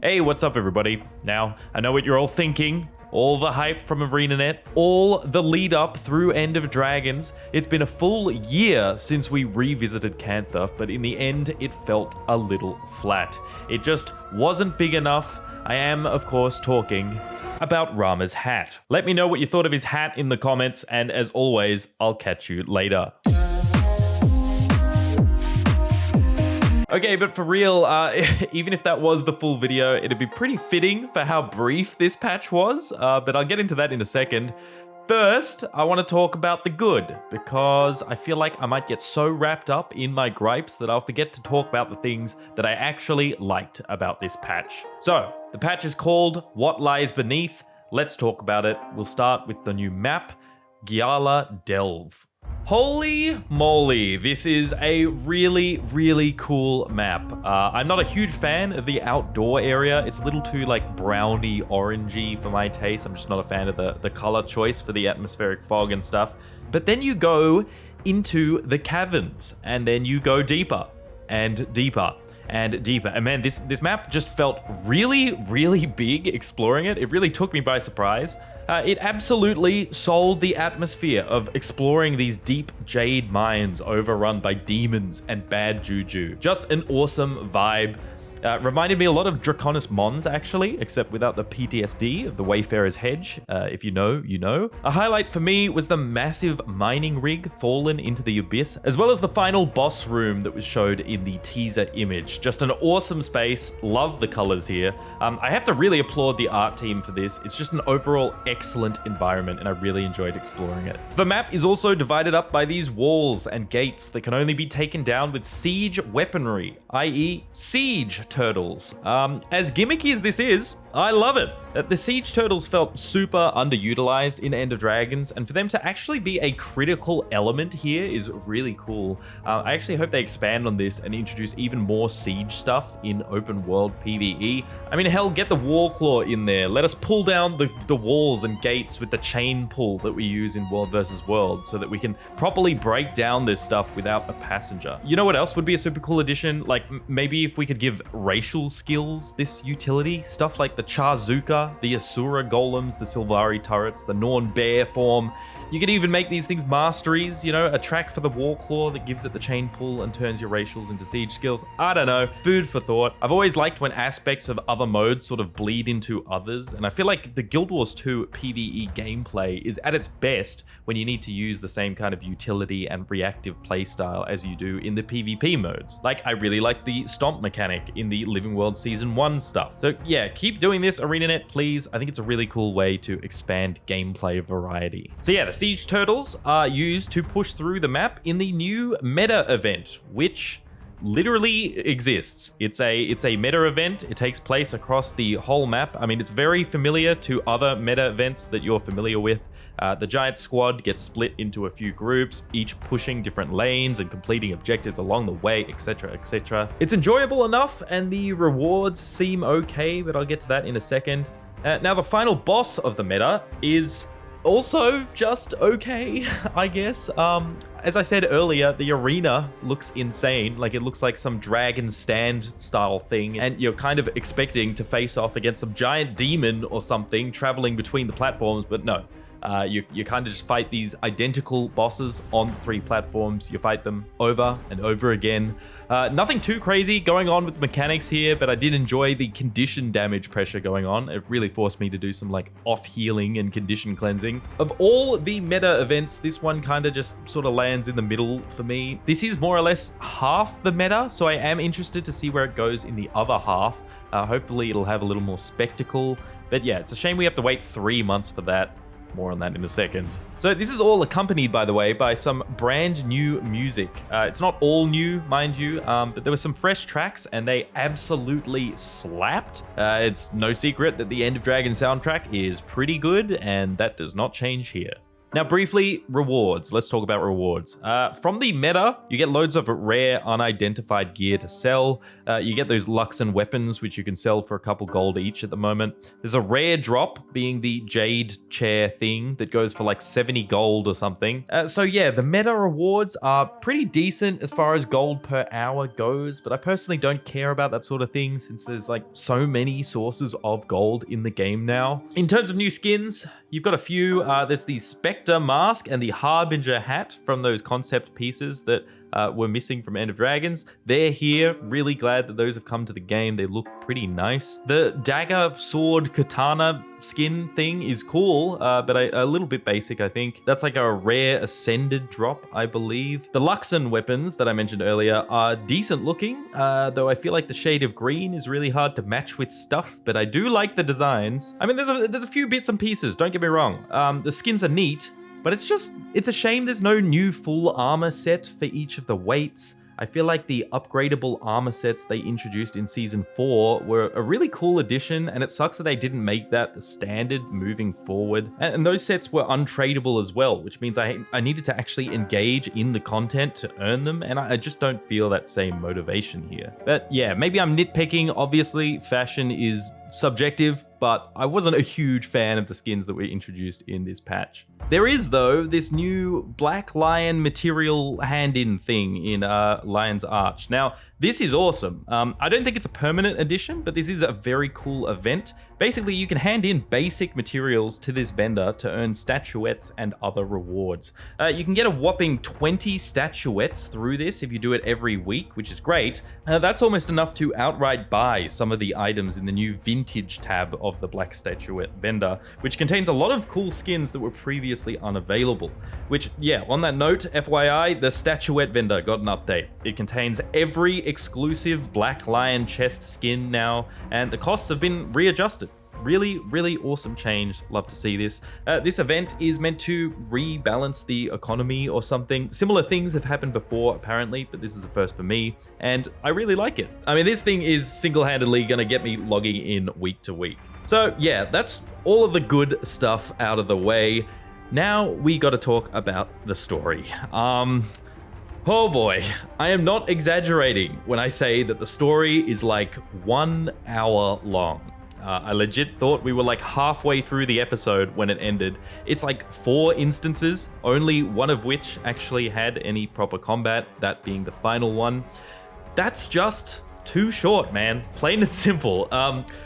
Hey, what's up everybody? Now, I know what you're all thinking. All the hype from ArenaNet, all the lead up through End of Dragons. It's been a full year since we revisited Cantha, but in the end, it felt a little flat. It just wasn't big enough. I am, of course, talking about Rama's hat. Let me know what you thought of his hat in the comments, and as always, I'll catch you later. Okay, but for real, even if that was the full video, it'd be pretty fitting for how brief this patch was, but I'll get into that in a second. First, I want to talk about the good, because I feel like I might get so wrapped up in my gripes that I'll forget to talk about the things that I actually liked about this patch. So, the patch is called What Lies Beneath. Let's talk about it. We'll start with the new map, Gyala Delve. Holy moly, this is a really cool map. I'm not a huge fan of the outdoor area. It's a little too like browny orangey for my taste. I'm just not a fan of the color choice for the atmospheric fog and stuff. But then you go into the caverns and then you go deeper and deeper and deeper. And man, this map just felt really big exploring it. It really took me by surprise. It absolutely sold the atmosphere of exploring these deep jade mines overrun by demons and bad juju. Just an awesome vibe. Reminded me a lot of Draconis Mons, actually, except without the PTSD of the Wayfarer's Hedge. If you know, you know. A highlight for me was the massive mining rig fallen into the abyss, as well as the final boss room that was showed in the teaser image. Just an awesome space. Love the colors here. I have to really applaud the art team for this. It's just an overall excellent environment, and I really enjoyed exploring it. So the map is also divided up by these walls and gates that can only be taken down with siege weaponry, i.e. siege turtles. As gimmicky as this is, I love it. The siege turtles felt super underutilized in End of Dragons, and for them to actually be a critical element here is really cool. I actually hope they expand on this and introduce even more siege stuff in open world PvE. I mean, hell, get the Warclaw in there. Let us pull down the walls and gates with the chain pull that we use in World versus World so that we can properly break down this stuff without a passenger. You know what else would be a super cool addition? Like maybe if we could give racial skills this utility, stuff like the Charzuka, the Asura golems, the Sylvari turrets, the Norn bear form. You could even make these things masteries, you know, a track for the Warclaw that gives it the chain pull and turns your racials into siege skills. I don't know, food for thought. I've always liked when aspects of other modes sort of bleed into others, and I feel like the Guild Wars 2 PvE gameplay is at its best when you need to use the same kind of utility and reactive playstyle as you do in the PvP modes. Like, I really like the stomp mechanic in the Living World Season 1 stuff. So yeah, keep doing this, ArenaNet, please. I think it's a really cool way to expand gameplay variety. So yeah, the siege turtles are used to push through the map in the new meta event, which literally exists. It's a meta event. It takes place across the whole map. I mean, it's very familiar to other meta events that you're familiar with. The giant squad gets split into a few groups, each pushing different lanes and completing objectives along the way, etc, etc. It's enjoyable enough, and the rewards seem okay, but I'll get to that in a second. Now, the final boss of the meta is also just okay, I guess. As I said earlier, the arena looks insane. Like, it looks like some dragon stand style thing, and you're kind of expecting to face off against some giant demon or something traveling between the platforms, but no. You kind of just fight these identical bosses on 3 platforms. You fight them over and over again. Nothing too crazy going on with mechanics here, but I did enjoy the condition damage pressure going on. It really forced me to do some like off healing and condition cleansing. Of all the meta events, this one kind of just sort of lands in the middle for me. This is more or less half the meta, so I am interested to see where it goes in the other half. Hopefully it'll have a little more spectacle. But yeah, it's a shame we have to wait 3 months for that. More on that in a second. So this is all accompanied, by the way, by some brand new music. It's not all new, mind you, but there were some fresh tracks and they absolutely slapped. It's no secret that the End of Dragon soundtrack is pretty good, and that does not change here. Now, briefly, rewards. Let's talk about rewards. From the meta, you get loads of rare, unidentified gear to sell. You get those Luxon weapons, which you can sell for a couple gold each at the moment. There's a rare drop, being the Jade chair thing that goes for like 70 gold or something. So yeah, the meta rewards are pretty decent as far as gold per hour goes, but I personally don't care about that sort of thing since there's like so many sources of gold in the game now. In terms of new skins, you've got a few. There's the Spectre mask and the Harbinger hat from those concept pieces that were missing from End of Dragons. They're here. Really glad that those have come to the game. They look pretty nice. The dagger, sword, katana skin thing is cool, but a little bit basic, I think. That's like a rare ascended drop, I believe. The Luxon weapons that I mentioned earlier are decent looking, though I feel like the shade of green is really hard to match with stuff, but I do like the designs. I mean, there's a few bits and pieces, don't get me wrong. The skins are neat, but it's a shame there's no new full armor set for each of the weights. I feel like the upgradable armor sets they introduced in Season 4 were a really cool addition, and it sucks that they didn't make that the standard moving forward. And those sets were untradeable as well, which means I needed to actually engage in the content to earn them, and I just don't feel that same motivation here. But yeah, maybe I'm nitpicking. Obviously, fashion is subjective, but I wasn't a huge fan of the skins that were introduced in this patch. There is, though, this new Black Lion material hand-in thing in Lion's Arch. Now, this is awesome. I don't think it's a permanent addition, but this is a very cool event. Basically, you can hand in basic materials to this vendor to earn statuettes and other rewards. You can get a whopping 20 statuettes through this if you do it every week, which is great. That's almost enough to outright buy some of the items in the new vintage tab of the Black Statuette vendor, which contains a lot of cool skins that were previously unavailable. Which, yeah, on that note, FYI, the Statuette vendor got an update. It contains every exclusive Black Lion chest skin now, and the costs have been readjusted. Really, really awesome change. Love to see this. This event is meant to rebalance the economy or something. Similar things have happened before, apparently, but this is a first for me, and I really like it. I mean, this thing is single-handedly going to get me logging in week to week. So yeah, that's all of the good stuff out of the way. Now we got to talk about the story. Oh boy, I am not exaggerating when I say that the story is like 1 hour long. I legit thought we were like halfway through the episode when it ended. It's like 4 instances, only one of which actually had any proper combat, that being the final one. That's just too short, man. Plain and simple.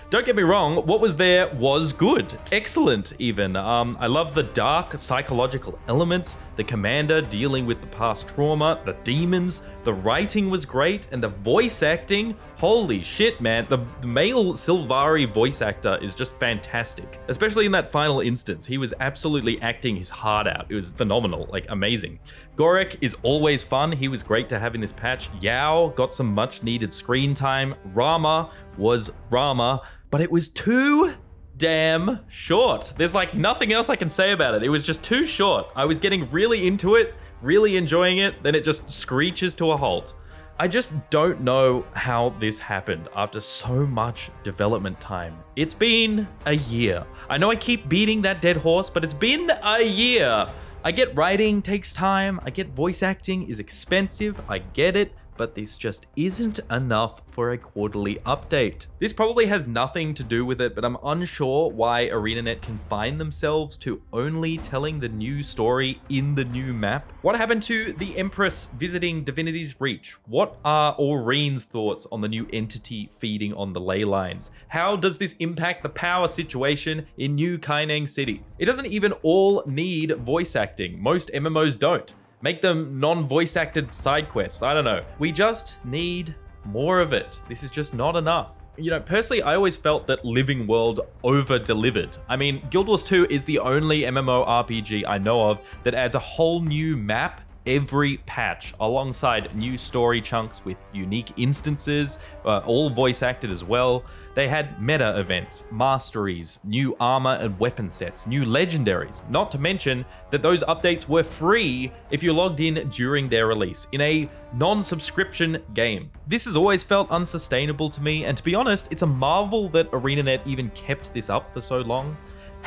Don't get me wrong, what was there was good. Excellent, even. I love the dark psychological elements, the commander dealing with the past trauma, the demons, the writing was great, and the voice acting, holy shit, man. The male Sylvari voice actor is just fantastic. Especially in that final instance, he was absolutely acting his heart out. It was phenomenal, like amazing. Gorek is always fun. He was great to have in this patch. Yao got some much needed screen time. Rama was Rama, but it was too damn short. There's like nothing else I can say about it. It was just too short. I was getting really into it, really enjoying it, then it just screeches to a halt. I just don't know how this happened after so much development time. It's been a year. I know I keep beating that dead horse, but it's been a year. I get writing takes time. I get voice acting is expensive. I get it. But this just isn't enough for a quarterly update. This probably has nothing to do with it, but I'm unsure why ArenaNet confined themselves to only telling the new story in the new map. What happened to the Empress visiting Divinity's Reach? What are Aureen's thoughts on the new entity feeding on the ley lines? How does this impact the power situation in New Kaineng City? It doesn't even all need voice acting. Most MMOs don't. Make them non-voice acted side quests. I don't know. We just need more of it. This is just not enough. You know, personally, I always felt that Living World over-delivered. I mean, Guild Wars 2 is the only MMORPG I know of that adds a whole new map every patch, alongside new story chunks with unique instances, all voice acted as well. They had meta events, masteries, new armor and weapon sets, new legendaries, not to mention that those updates were free if you logged in during their release in a non-subscription game. This has always felt unsustainable to me, and to be honest, it's a marvel that ArenaNet even kept this up for so long.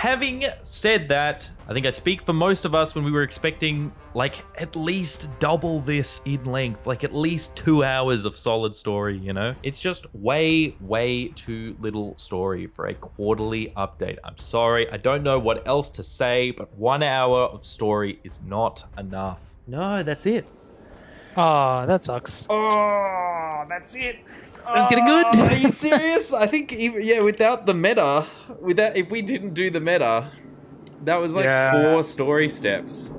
Having said that, I think I speak for most of us when we were expecting like at least double this in length, like at least 2 hours of solid story, you know? It's just way too little story for a quarterly update. I'm sorry, I don't know what else to say, but 1 hour of story is not enough. No, that's it. Oh, that sucks. Oh, that's it. It's getting good. Are you serious? I think even, without the meta, if we didn't do the meta, that was like 4 story steps.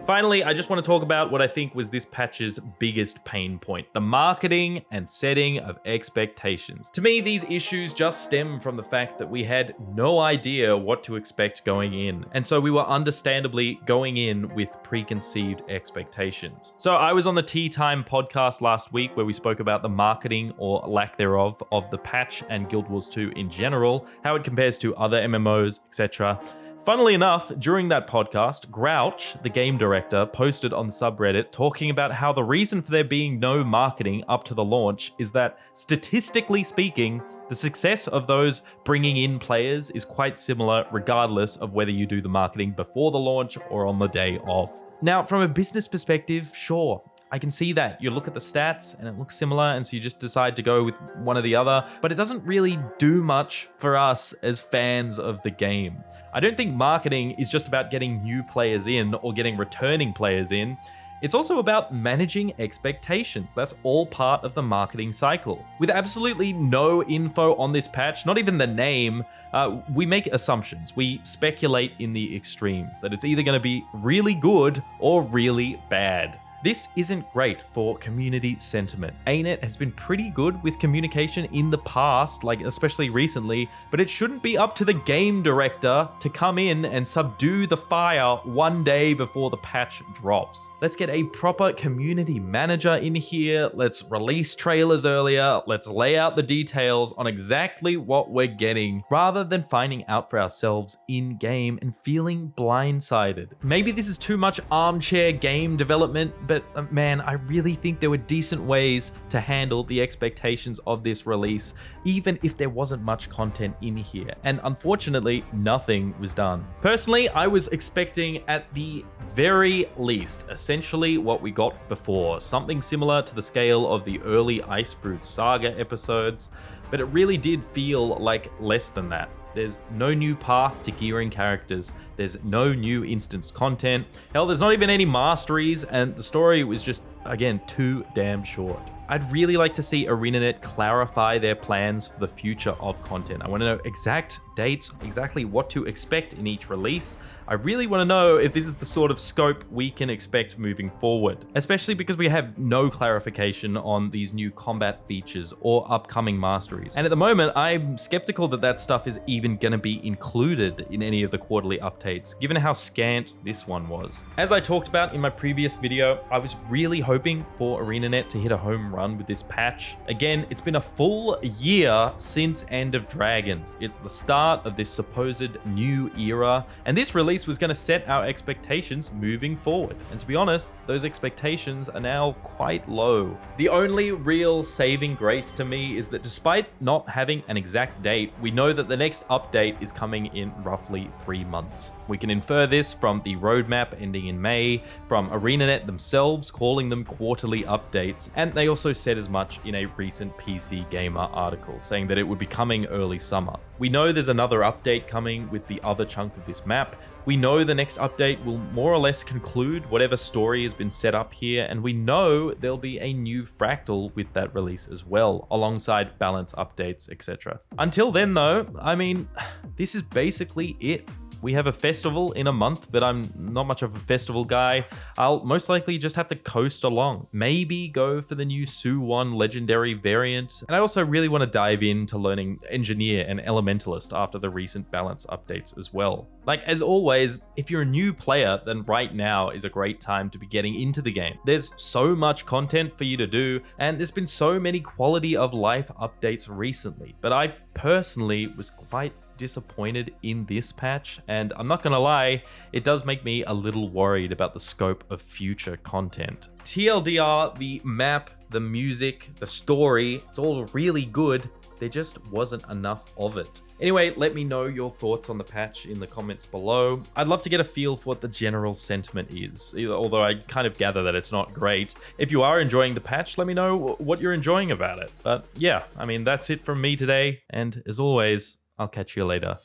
Finally, I just want to talk about what I think was this patch's biggest pain point, the marketing and setting of expectations. To me, these issues just stem from the fact that we had no idea what to expect going in, and so we were understandably going in with preconceived expectations. So I was on the Tea Time podcast last week where we spoke about the marketing or lack thereof of the patch and Guild Wars 2 in general, how it compares to other MMOs, etc. Funnily enough, during that podcast, Grouch, the game director, posted on the subreddit talking about how the reason for there being no marketing up to the launch is that, statistically speaking, the success of those bringing in players is quite similar regardless of whether you do the marketing before the launch or on the day of. Now, from a business perspective, sure, I can see that. You look at the stats and it looks similar, and so you just decide to go with one or the other, but it doesn't really do much for us as fans of the game. I don't think marketing is just about getting new players in or getting returning players in. It's also about managing expectations. That's all part of the marketing cycle. With absolutely no info on this patch, not even the name, we make assumptions. We speculate in the extremes that it's either going to be really good or really bad. This isn't great for community sentiment. ANET has been pretty good with communication in the past, like especially recently, but it shouldn't be up to the game director to come in and subdue the fire one day before the patch drops. Let's get a proper community manager in here. Let's release trailers earlier. Let's lay out the details on exactly what we're getting, rather than finding out for ourselves in-game and feeling blindsided. Maybe this is too much armchair game development, but man, I really think there were decent ways to handle the expectations of this release, even if there wasn't much content in here. And unfortunately, nothing was done. Personally, I was expecting at the very least, essentially what we got before, something similar to the scale of the early Icebrood Saga episodes, but it really did feel like less than that. There's no new path to gearing characters. There's no new instance content. Hell, there's not even any masteries, and the story was just, again, too damn short. I'd really like to see ArenaNet clarify their plans for the future of content. I want to know exact dates, exactly what to expect in each release. I really want to know if this is the sort of scope we can expect moving forward, especially because we have no clarification on these new combat features or upcoming masteries. And at the moment, I'm skeptical that that stuff is even going to be included in any of the quarterly updates, given how scant this one was. As I talked about in my previous video, I was really hoping for ArenaNet to hit a home run with this patch. Again, it's been a full year since End of Dragons. It's the start of this supposed new era, and this release was going to set our expectations moving forward. And to be honest, those expectations are now quite low. The only real saving grace to me is that despite not having an exact date, we know that the next update is coming in roughly 3 months. We can infer this from the roadmap ending in May, from ArenaNet themselves calling them quarterly updates, and they also said as much in a recent PC Gamer article, saying that it would be coming early summer. We know there's another update coming with the other chunk of this map. We know the next update will more or less conclude whatever story has been set up here, and we know there'll be a new fractal with that release as well, alongside balance updates, etc. Until then though, I mean, this is basically it. We have a festival in a month, but I'm not much of a festival guy. I'll most likely just have to coast along. Maybe go for the new Su-1 legendary variant. And I also really want to dive into learning Engineer and Elementalist after the recent balance updates as well. Like, as always, if you're a new player, then right now is a great time to be getting into the game. There's so much content for you to do, and there's been so many quality of life updates recently. But I personally was quite disappointed in this patch, and I'm not gonna lie, it does make me a little worried about the scope of future content. TLDR, the map, the music, the story, it's all really good, there just wasn't enough of it. Anyway, let me know your thoughts on the patch in the comments below. I'd love to get a feel for what the general sentiment is, although I kind of gather that it's not great. If you are enjoying the patch, let me know what you're enjoying about it. But yeah, I mean, that's it from me today, and as always, I'll catch you later.